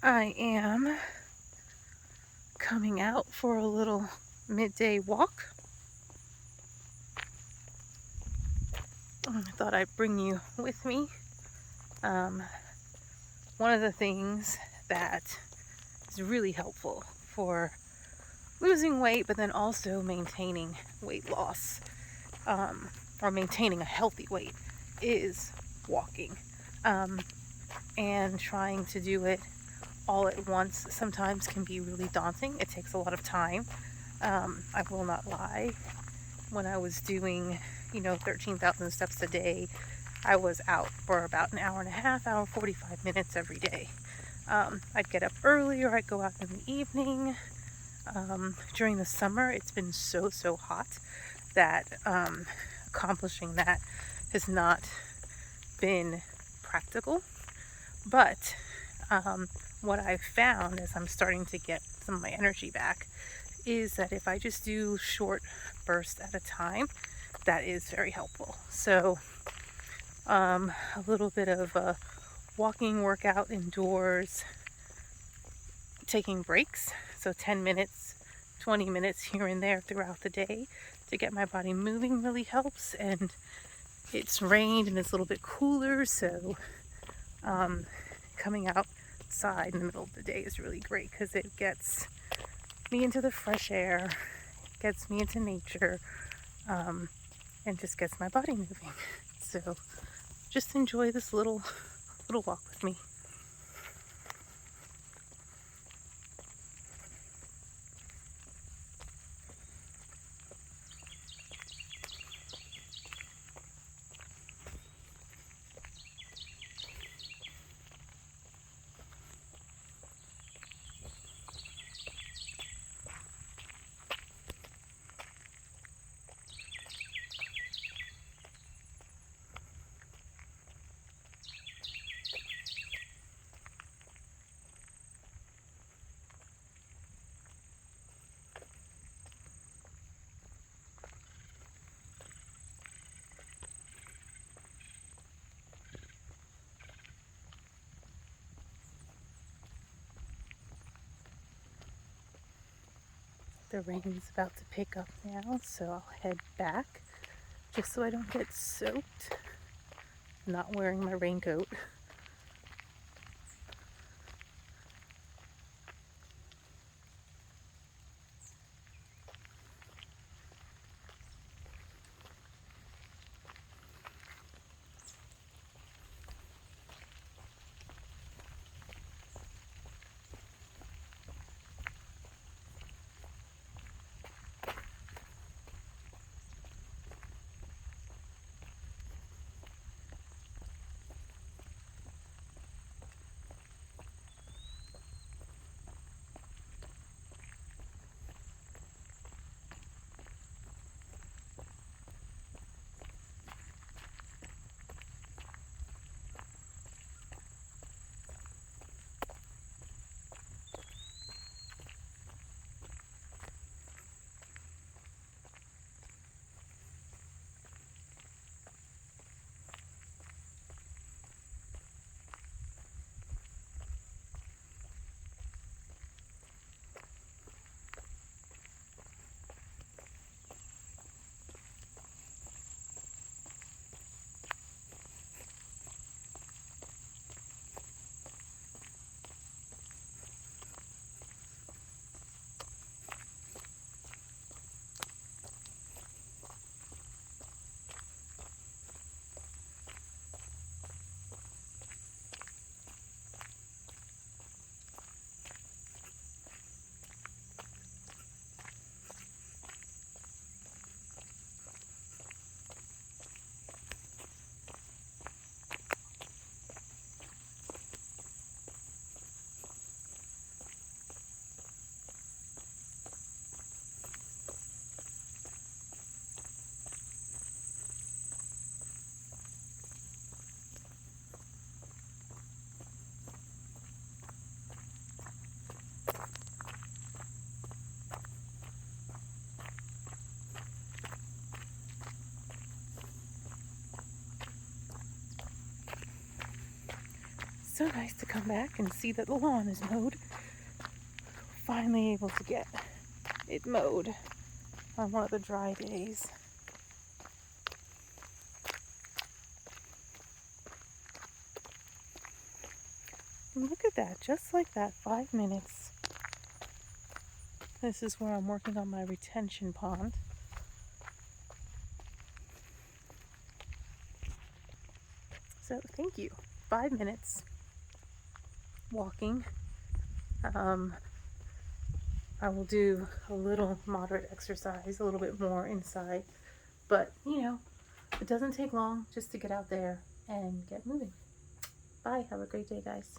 I am coming out for a little midday walk. I thought I'd bring you with me. Um, One of the things that is really helpful for losing weight, but then also maintaining weight loss, or maintaining a healthy weight, is walking. Um, and trying to do it all at once sometimes can be really daunting. It takes a lot of time. I will not lie. When I was doing, 13,000 steps a day, I was out for about an hour and a half, hour 45 minutes every day. I'd get up early or I'd go out in the evening. During the summer, it's been so hot that accomplishing that has not been practical. But what I've found as I'm starting to get some of my energy back is that if I just do short bursts at a time, that is very helpful. So a little bit of a walking workout indoors, taking breaks, so 10 minutes, 20 minutes here and there throughout the day to get my body moving really helps. And it's rained and it's a little bit cooler, so coming outside in the middle of the day is really great because it gets me into the fresh air, gets me into nature, and just gets my body moving. So just enjoy this little walk with me. The rain's about to pick up now, so I'll head back just so I don't get soaked. I'm not wearing my raincoat. It's so nice to come back and see that the lawn is mowed. Finally able to get it mowed on one of the dry days. And look at that, just like that, 5 minutes. This is where I'm working on my retention pond. So thank you. 5 minutes walking. I will do a little moderate exercise, a little bit more inside, but you know, it doesn't take long just to get out there and get moving. Bye. Have a great day, guys.